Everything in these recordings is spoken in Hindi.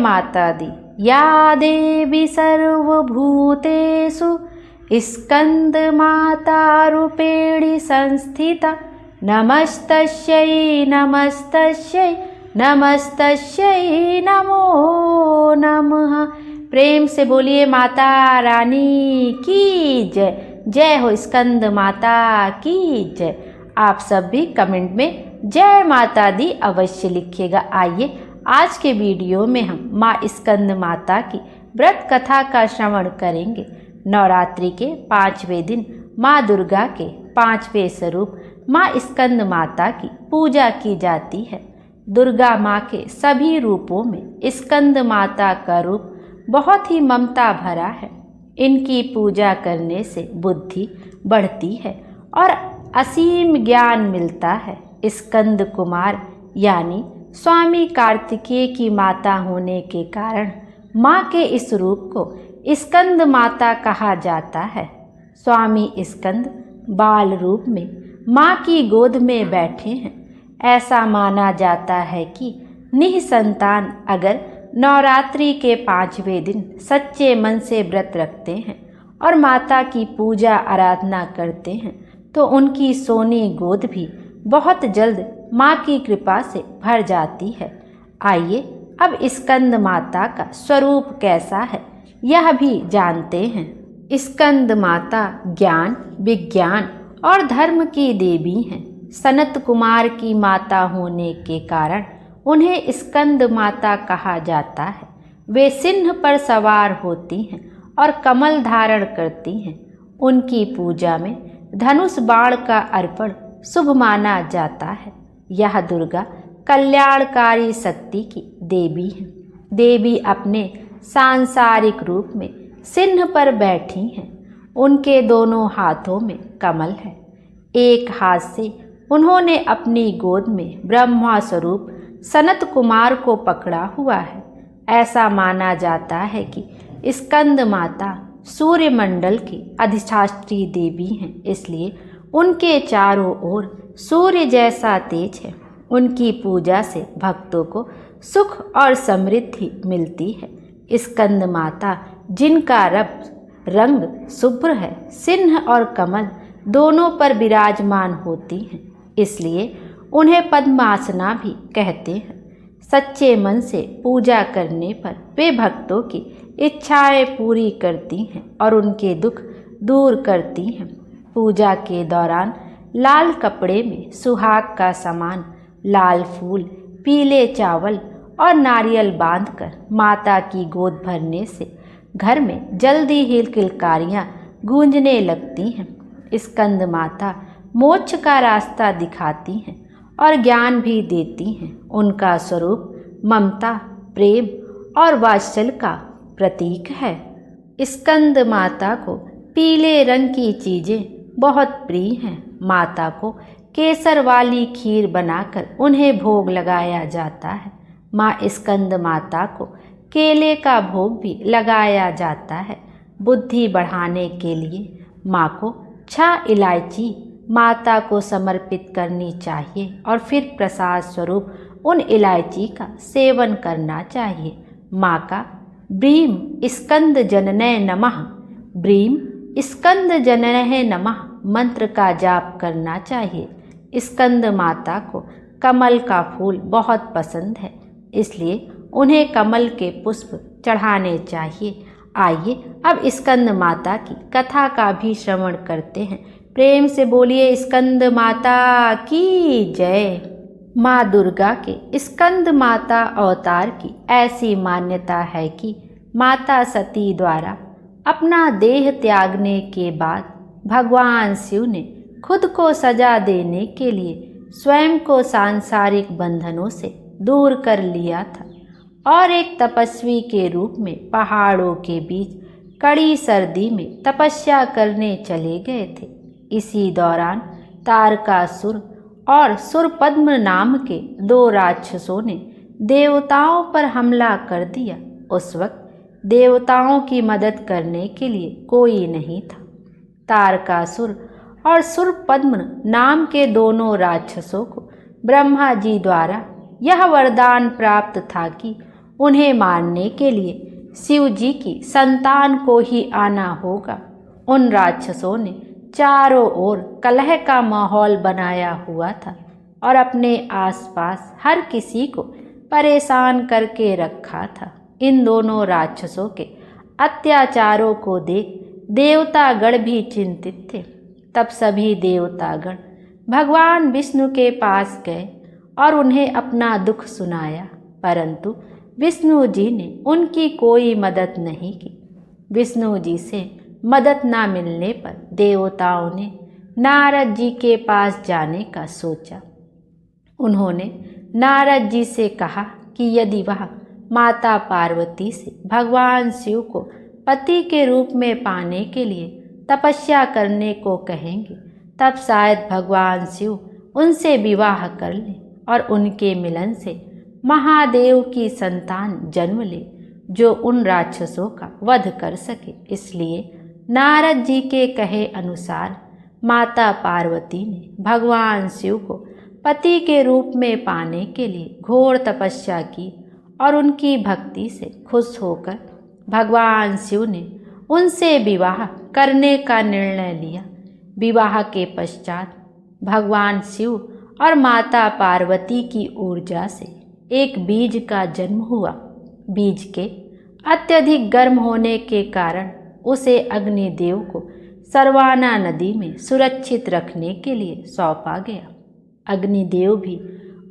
माता दी। या देवी सर्वभूतेषु स्कंदमाता रूपेणी संस्थिता। नमस्तस्यै नमस्तस्यै नमस्तस्यै नमो नमः। प्रेम से बोलिए माता रानी की जय। जय हो स्कंद माता की जय। आप सब भी कमेंट में जय माता दी अवश्य लिखिएगा। आइए आज के वीडियो में हम माँ स्कंद माता की व्रत कथा का श्रवण करेंगे। नवरात्रि के 5वें दिन माँ दुर्गा के 5वें स्वरूप माँ स्कंद माता की पूजा की जाती है। दुर्गा माँ के सभी रूपों में स्कंद माता का रूप बहुत ही ममता भरा है। इनकी पूजा करने से बुद्धि बढ़ती है और असीम ज्ञान मिलता है। स्कंद कुमार यानी स्वामी कार्तिकेय की माता होने के कारण माँ के इस रूप को स्कंद माता कहा जाता है। स्वामी स्कंद बाल रूप में माँ की गोद में बैठे हैं। ऐसा माना जाता है कि निःसंतान अगर नवरात्रि के 5वें दिन सच्चे मन से व्रत रखते हैं और माता की पूजा आराधना करते हैं तो उनकी सोनी गोद भी बहुत जल्द माँ की कृपा से भर जाती है। आइए अब स्कंद माता का स्वरूप कैसा है यह भी जानते हैं। स्कंद माता ज्ञान, विज्ञान और धर्म की देवी हैं। सनत कुमार की माता होने के कारण उन्हें स्कंद माता कहा जाता है। वे सिंह पर सवार होती हैं और कमल धारण करती हैं। उनकी पूजा में धनुष बाण का अर्पण शुभ माना जाता है। यह दुर्गा कल्याणकारी शक्ति की देवी है। देवी अपने सांसारिक रूप में सिंह पर बैठी हैं। उनके दोनों हाथों में कमल है। एक हाथ से उन्होंने अपनी गोद में ब्रह्मा स्वरूप सनत कुमार को पकड़ा हुआ है। ऐसा माना जाता है कि स्कंद माता सूर्य मंडल की अधिष्ठात्री देवी हैं, इसलिए उनके चारों ओर सूर्य जैसा तेज है। उनकी पूजा से भक्तों को सुख और समृद्धि मिलती है। स्कंद माता जिनका रंग शुभ्र है, सिंह और कमल दोनों पर विराजमान होती हैं, इसलिए उन्हें पद्मासना भी कहते हैं। सच्चे मन से पूजा करने पर वे भक्तों की इच्छाएं पूरी करती हैं और उनके दुख दूर करती हैं। पूजा के दौरान लाल कपड़े में सुहाग का सामान, लाल फूल, पीले चावल और नारियल बांधकर माता की गोद भरने से घर में जल्दी ही किलकारियाँ गूंजने लगती हैं। स्कंद माता मोक्ष का रास्ता दिखाती हैं और ज्ञान भी देती हैं। उनका स्वरूप ममता, प्रेम और वात्सल्य का प्रतीक है। स्कंद माता को पीले रंग की चीज़ें बहुत प्रिय हैं। माता को केसर वाली खीर बनाकर उन्हें भोग लगाया जाता है। माँ स्कंद माता को केले का भोग भी लगाया जाता है। बुद्धि बढ़ाने के लिए माँ को 6 इलायची माता को समर्पित करनी चाहिए और फिर प्रसाद स्वरूप उन इलायची का सेवन करना चाहिए। माँ का ब्रीम स्कंद जननय नमः, ब्रीम स्कंद जननय नमः मंत्र का जाप करना चाहिए। स्कंद माता को कमल का फूल बहुत पसंद है, इसलिए उन्हें कमल के पुष्प चढ़ाने चाहिए। आइए अब स्कंद माता की कथा का भी श्रवण करते हैं। प्रेम से बोलिए स्कंद माता की जय। माँ दुर्गा के स्कंद माता अवतार की ऐसी मान्यता है कि माता सती द्वारा अपना देह त्यागने के बाद भगवान शिव ने खुद को सजा देने के लिए स्वयं को सांसारिक बंधनों से दूर कर लिया था और एक तपस्वी के रूप में पहाड़ों के बीच कड़ी सर्दी में तपस्या करने चले गए थे। इसी दौरान तारकासुर और सुरपद्म नाम के 2 राक्षसों ने देवताओं पर हमला कर दिया। उस वक्त देवताओं की मदद करने के लिए कोई नहीं था। तारकासुर और सुरपद्म नाम के दोनों राक्षसों को ब्रह्मा जी द्वारा यह वरदान प्राप्त था कि उन्हें मारने के लिए शिव जी की संतान को ही आना होगा। उन राक्षसों ने चारों ओर कलह का माहौल बनाया हुआ था और अपने आसपास हर किसी को परेशान करके रखा था। इन दोनों राक्षसों के अत्याचारों को देख देवतागण भी चिंतित थे। तब सभी देवतागण भगवान विष्णु के पास गए और उन्हें अपना दुख सुनाया, परंतु विष्णु जी ने उनकी कोई मदद नहीं की। विष्णु जी से मदद न मिलने पर देवताओं ने नारद जी के पास जाने का सोचा। उन्होंने नारद जी से कहा कि यदि वह माता पार्वती से भगवान शिव को पति के रूप में पाने के लिए तपस्या करने को कहेंगे, तब शायद भगवान शिव उनसे विवाह कर लें और उनके मिलन से महादेव की संतान जन्म ले, जो उन राक्षसों का वध कर सके। इसलिए नारद जी के कहे अनुसार माता पार्वती ने भगवान शिव को पति के रूप में पाने के लिए घोर तपस्या की और उनकी भक्ति से खुश होकर भगवान शिव ने उनसे विवाह करने का निर्णय लिया। विवाह के पश्चात भगवान शिव और माता पार्वती की ऊर्जा से एक बीज का जन्म हुआ। बीज के अत्यधिक गर्म होने के कारण उसे अग्निदेव को सरवाना नदी में सुरक्षित रखने के लिए सौंपा गया। अग्निदेव भी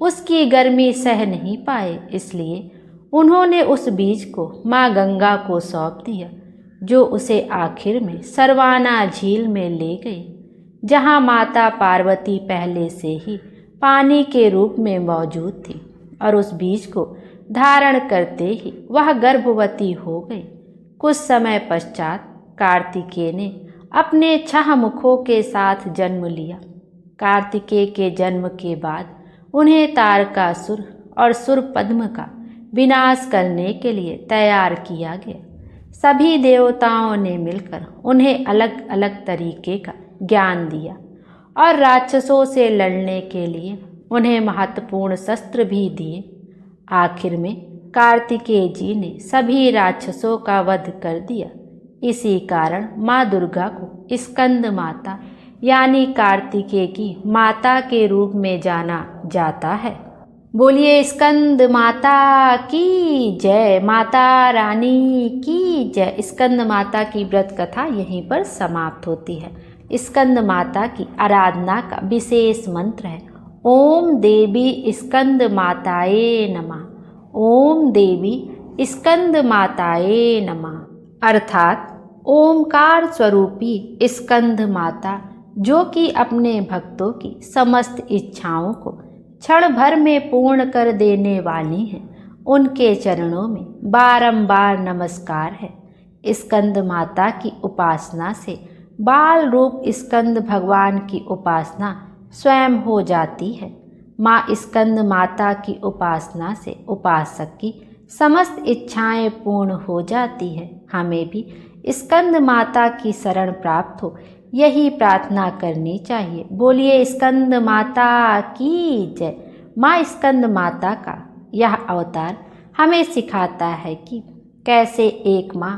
उसकी गर्मी सह नहीं पाए, इसलिए उन्होंने उस बीज को माँ गंगा को सौंप दिया, जो उसे आखिर में सरवाना झील में ले गई, जहाँ माता पार्वती पहले से ही पानी के रूप में मौजूद थी और उस बीज को धारण करते ही वह गर्भवती हो गई। कुछ समय पश्चात कार्तिकेय ने अपने 6 मुखों के साथ जन्म लिया। कार्तिकेय के जन्म के बाद उन्हें तारकासुर और सुरपद्म का विनाश करने के लिए तैयार किया गया। सभी देवताओं ने मिलकर उन्हें अलग अलग तरीके का ज्ञान दिया और राक्षसों से लड़ने के लिए उन्हें महत्वपूर्ण शस्त्र भी दिए। आखिर में कार्तिकेय जी ने सभी राक्षसों का वध कर दिया। इसी कारण माँ दुर्गा को स्कंद माता यानी कार्तिकेय की माता के रूप में जाना जाता है। बोलिए स्कंद माता की जय, माता रानी की जय। स्कंद माता की व्रत कथा यहीं पर समाप्त होती है। स्कंद माता की आराधना का विशेष मंत्र है ओम देवी स्कंद माताये नमः। ओम देवी स्कंद माताये नमः अर्थात ओमकार स्वरूपी स्कंद माता, जो कि अपने भक्तों की समस्त इच्छाओं को क्षण भर में पूर्ण कर देने वाली हैं, उनके चरणों में बारंबार नमस्कार है। स्कंद माता की उपासना से बाल रूप स्कंद भगवान की उपासना स्वयं हो जाती है। माँ स्कंद माता की उपासना से उपासक की समस्त इच्छाएं पूर्ण हो जाती है। हमें भी स्कंद माता की शरण प्राप्त हो, यही प्रार्थना करनी चाहिए। बोलिए स्कंद माता की जय। माँ स्कंद माता का यह अवतार हमें सिखाता है कि कैसे एक माँ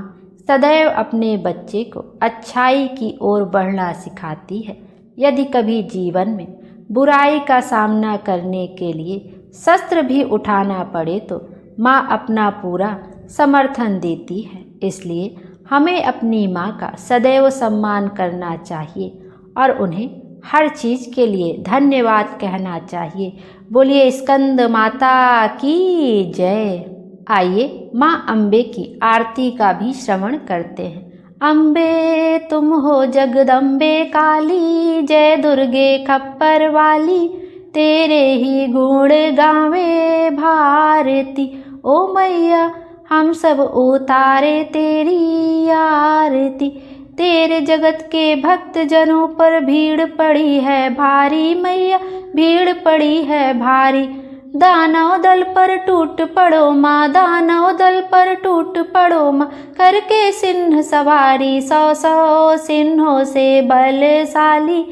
सदैव अपने बच्चे को अच्छाई की ओर बढ़ना सिखाती है। यदि कभी जीवन में बुराई का सामना करने के लिए शस्त्र भी उठाना पड़े तो माँ अपना पूरा समर्थन देती है। इसलिए हमें अपनी माँ का सदैव सम्मान करना चाहिए और उन्हें हर चीज़ के लिए धन्यवाद कहना चाहिए। बोलिए स्कंद माता की जय। आइए माँ अम्बे की आरती का भी श्रवण करते हैं। अम्बे तुम हो जगदम्बे काली, जय दुर्गे खप्पर वाली, तेरे ही गुण गावे भारती। ओ मैया हम सब उतारे तेरी आरती, तेरे जगत के भक्त जनों पर भीड़ पड़ी है भारी मैया, भीड़ पड़ी है भारी। दानव दल पर टूट पड़ो माँ, दानव दल पर टूट पड़ो माँ, करके सिंह सवारी 100 सिंहों से बलशाली।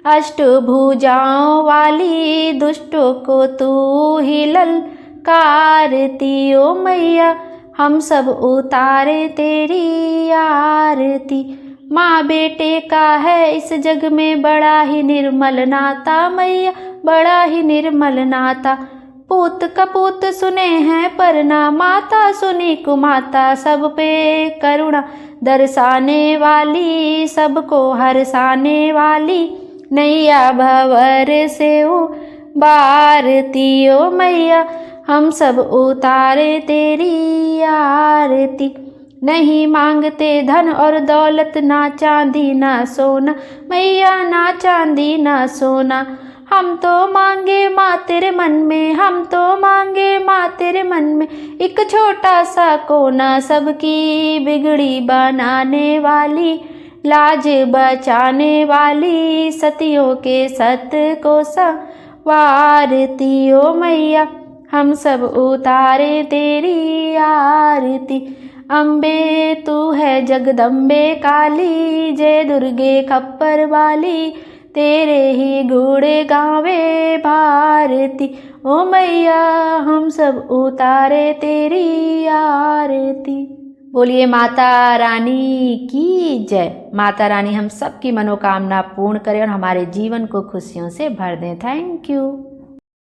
अष्टभुजाओं वाली दुष्टों को तू ही कारती ओ मैया हम सब उतारे तेरी आरती। माँ बेटे का है इस जग में बड़ा ही निर्मल नाता मैया, बड़ा ही निर्मल नाता। पूत कपूत सुने हैं परना, माता सुनी कुमाता। सब पे करुणा दर्शाने वाली, सबको हरसाने वाली। नैया भंवर से उबारती ओ मैया हम सब उतारे तेरी आरती। नहीं मांगते धन और दौलत, ना चांदी ना सोना मैया, ना चांदी ना सोना। हम तो मांगे माँ तेरे मन में, हम तो मांगे माँ तेरे मन में एक छोटा सा कोना। सबकी बिगड़ी बनाने वाली, लाज बचाने वाली, सतियों के सत को संवारती ओ मैया हम सब उतारे तेरी आरती। अम्बे तू है जगदम्बे काली, जय दुर्गे खप्पर वाली। तेरे ही गुण गावे भारती ओ मैया हम सब उतारे तेरी आरती। बोलिए माता रानी की जय। माता रानी हम सब की मनोकामना पूर्ण करें और हमारे जीवन को खुशियों से भर दें। Thank you.